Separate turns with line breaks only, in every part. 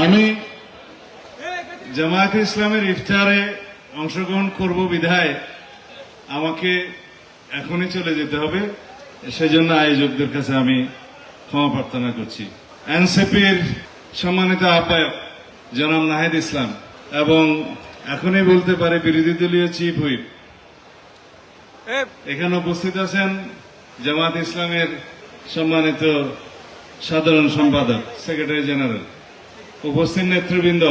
আমি জামায়াতে ইসলামের ইফতারে অংশগ্রহণ করব বিধায় আমাকে এখনই চলে যেতে হবে, সেজন্য আয়োজকদের কাছে আমি ক্ষমা প্রার্থনা করছি। এনসিপির সম্মানিত আহ্বায়ক জনাব নাহিদ ইসলাম এবং এখনই বলতে পারে বিরোধী দলীয় চিফ হুইপ এখানে উপস্থিত আছেন, জামায়াত ইসলামের সম্মানিত সাধারণ সম্পাদক সেক্রেটারি জেনারেল, উপস্থিত নেতৃবৃন্দ,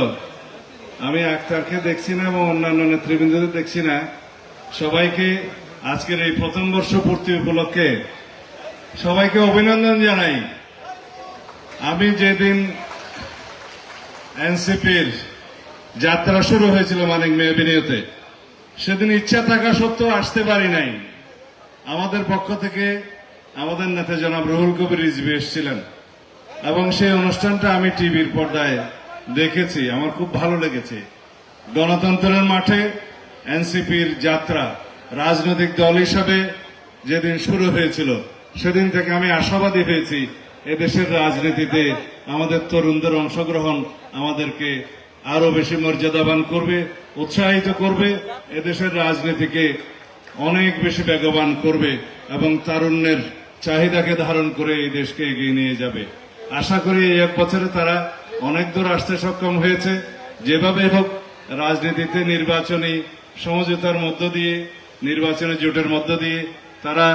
আমি আক্তারকে দেখছি না এবং অন্যান্য নেতৃবৃন্দদের দেখছি না। সবাইকে আজকের এই প্রথম বর্ষ পূর্তি উপলক্ষে সবাইকে অভিনন্দন জানাই। আমি যেদিন এনসিপির যাত্রা শুরু হয়েছিল মানিক মিয়া এভিনিউতে, সেদিন ইচ্ছা থাকা সত্ত্বেও আসতে পারি নাই। আমাদের পক্ষ থেকে আমাদের নেতা জনাব রুহুল কবির রিজভী এসেছিলেন এবং সেই অনুষ্ঠানটা আমি টিভির পর্দায় দেখেছি, আমার খুব ভালো লেগেছে। গণতন্ত্রের মাঠে এনসিপির যাত্রা রাজনৈতিক দল হিসাবে যেদিন শুরু হয়েছিল, সেদিন থেকে আমি আশাবাদী হয়েছি এদেশের রাজনীতিতে আমাদের তরুণদের অংশগ্রহণ আমাদেরকে আরো বেশি মর্যাদাবান করবে, উৎসাহিত করবে, এদেশের রাজনীতিকে অনেক বেশি বেগবান করবে এবং তারুণ্যের চাহিদাকে ধারণ করে এই দেশকে এগিয়ে নিয়ে যাবে। আশা করি এই এক বছরে তারা অনেক দূর আসতে সক্ষম হয়েছে। যেভাবে হোক রাজনীতিতে নির্বাচনী সমঝোতার মধ্য দিয়ে, নির্বাচনী জোটের মধ্য দিয়ে তারা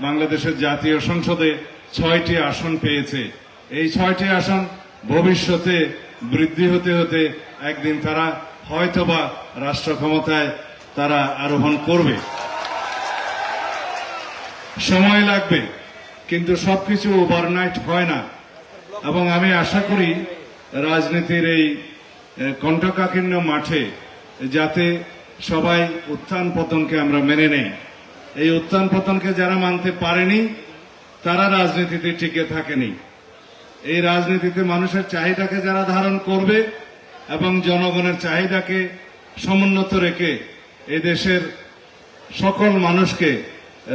বাংলাদেশের জাতীয় সংসদে 6টি আসন পেয়েছে। এই 6টি আসন ভবিষ্যতে বৃদ্ধি হতে হতে একদিন তারা হয়তোবা রাষ্ট্র ক্ষমতায় তারা আরোহণ করবে। সময় লাগবে, কিন্তু সবকিছু ওভারনাইট হয় না এবং আমি আশা করি রাজনীতির এই কণ্ঠকাকীর্ণ মাঠে যাতে সবাই উত্থান পতনকে আমরা মেনে নেই। এই উত্থান পতনকে যারা মানতে পারেনি তারা রাজনীতিতে টিকে থাকেনি। এই রাজনীতিতে মানুষের চাহিদাকে যারা ধারণ করবে এবং জনগণের চাহিদাকে সমুন্নত রেখে এদেশের সকল মানুষকে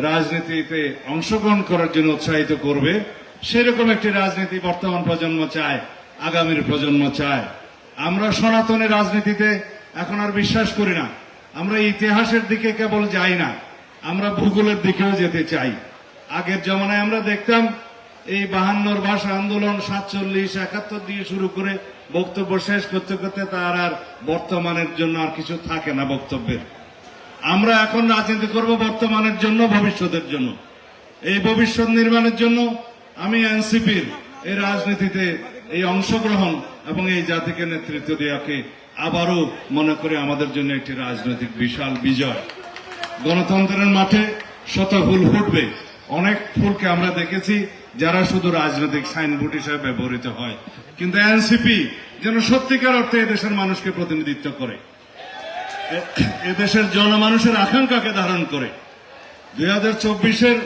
রাজনীতিতে অংশগ্রহণ করার জন্য উৎসাহিত করবে, সেরকম একটি রাজনীতি বর্তমান প্রজন্ম চায়, আগামীর প্রজন্ম চায়। আমরা সনাতনী রাজনীতিতে এখন আর বিশ্বাস করি না। আমরা ইতিহাসের দিকে কেবল যাই না, আমরা ভূগোলের দিকেও যেতে চাই। আগের জমানায় আমরা দেখতাম এই 52 ভাষা আন্দোলন 47, 71 দিয়ে শুরু করে বক্তব্য শেষ করতে করতে তার আর বর্তমানের জন্য আর কিছু থাকে না বক্তব্যের। আমরা এখন রাজনীতি করব বর্তমানের জন্য, ভবিষ্যতের জন্য। এই ভবিষ্যৎ নির্মাণের জন্য আমি এনসিপির এই রাজনীতিতে এই অংশগ্রহণ এবং এই জাতিকে নেতৃত্ব দেওয়াকে আবারও মনে করে আমাদের জন্য একটি রাজনৈতিক বিশাল বিজয়। গণতন্ত্রের মাঠে শত ফুল ফুটবে। অনেক ফুলকে আমরা দেখেছি যারা শুধু রাজনৈতিক সাইনবোর্ড হিসেবে ব্যবহৃত হয়, কিন্তু এনসিপি যেন সত্যিকার অর্থে এদেশের মানুষকে প্রতিনিধিত্ব করে, এদেশের জনমানুষের আকাঙ্ক্ষাকে ধারণ করে। 2024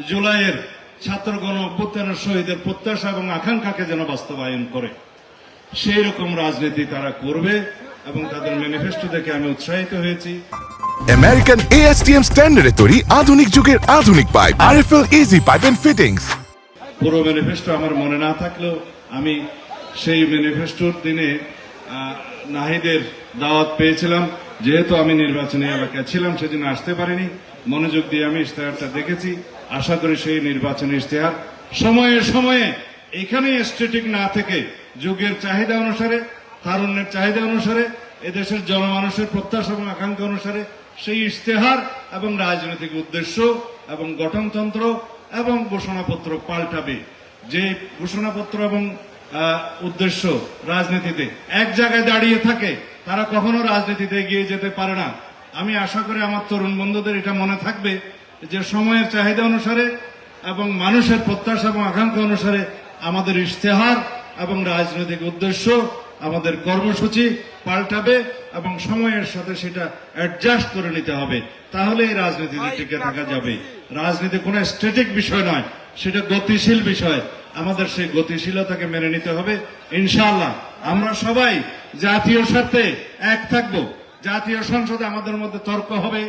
জুলাইয়ের ছাত্র গণ অভ্যুত্থানের শহীদের প্রত্যাশা এবং আকাঙ্ক্ষাকে যেন বাস্তবায়ন করে, সেই রকম রাজনীতি তারা করবে এবং তাদের ম্যানিফেস্টো দেখে আমি উৎসাহিত হয়েছি।
আমেরিকান ASTM স্ট্যান্ডার্ডে তৈরি আধুনিক যুগের আধুনিক pipe, RFL easy pipe and fittings.
পুরো ম্যানিফেস্টো আমার মনে না থাকলেও আমি সেই ম্যানিফেস্টোর দিনে নাহিদের দাওয়াত পেয়েছিলাম। যেহেতু আমি নির্বাচনী এলাকায় ছিলাম সেদিন আসতে পারিনি, মনোযোগ দিয়ে আমি ইশতেহারটা দেখেছি। আশা করি সেই নির্বাচনী ইশতেহার সময়ে সময়ে এখানে স্ট্যাটিক না থেকে যুগের চাহিদা অনুসারে, তারুণ্যের চাহিদা অনুসারে, এদেশের জনমানুষের প্রত্যাশা এবং আকাঙ্ক্ষা অনুসারে সেই ইশতেহার এবং রাজনৈতিক উদ্দেশ্য এবং গঠনতন্ত্র এবং ঘোষণাপত্র পাল্টাবে। যে ঘোষণাপত্র এবং উদ্দেশ্য রাজনীতিতে এক জায়গায় দাঁড়িয়ে থাকে তারা কখনো রাজনীতিতে এগিয়ে যেতে পারে না। আমি আশা করি আমার তরুণ বন্ধুদের এটা মনে থাকবে যে সময়ের চাহিদা অনুসারে এবং মানুষের প্রত্যাশা এবং আকাঙ্ক্ষা অনুসারে আমাদের ইশতেহার এবং রাজনৈতিক উদ্দেশ্য, আমাদের কর্মসূচি পাল্টাবে এবং সময়ের সাথে সেটা অ্যাডজাস্ট করে নিতে হবে। তাহলে এই রাজনীতিতে টিকে থাকা যাবে। রাজনীতি কোনো স্ট্যাটিক বিষয় নয়, সেটা গতিশীল বিষয়। আমাদের সেই গতিশীলতাকে মেনে নিতে হবে। ইনশাআল্লাহ আমরা সবাই জাতীয় স্বার্থে এক থাকব। জাতীয় সংসদে আমাদের মধ্যে তর্ক হবে,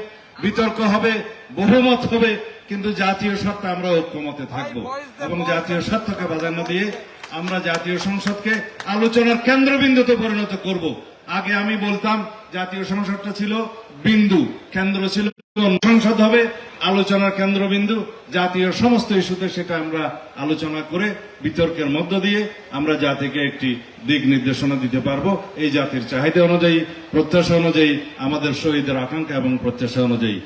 বিতর্ক হবে, বহুমত হবে, কিন্তু জাতীয় স্বার্থে আমরা ঐক্যমতে থাকব এবং জাতীয় স্বার্থকে প্রাধান্য দিয়ে আমরা জাতীয় সংসদকে আলোচনার কেন্দ্রবিন্দুতে পরিণত করব। আগে আমি বলতাম জাতীয় সংসদটা ছিল বিন্দু, কেন্দ্র ছিল সংসদ হবে আলোচনার কেন্দ্রবিন্দু, জাতীয় সমস্ত ইস্যুতে সেটা আমরা আলোচনা করে বিতর্কের মধ্য দিয়ে আমরা জাতিকে একটি দিক নির্দেশনা দিতে পারবো। এই জাতির চাহিদা অনুযায়ী, প্রত্যাশা অনুযায়ী, আমাদের শহীদের আকাঙ্ক্ষা এবং প্রত্যাশা অনুযায়ী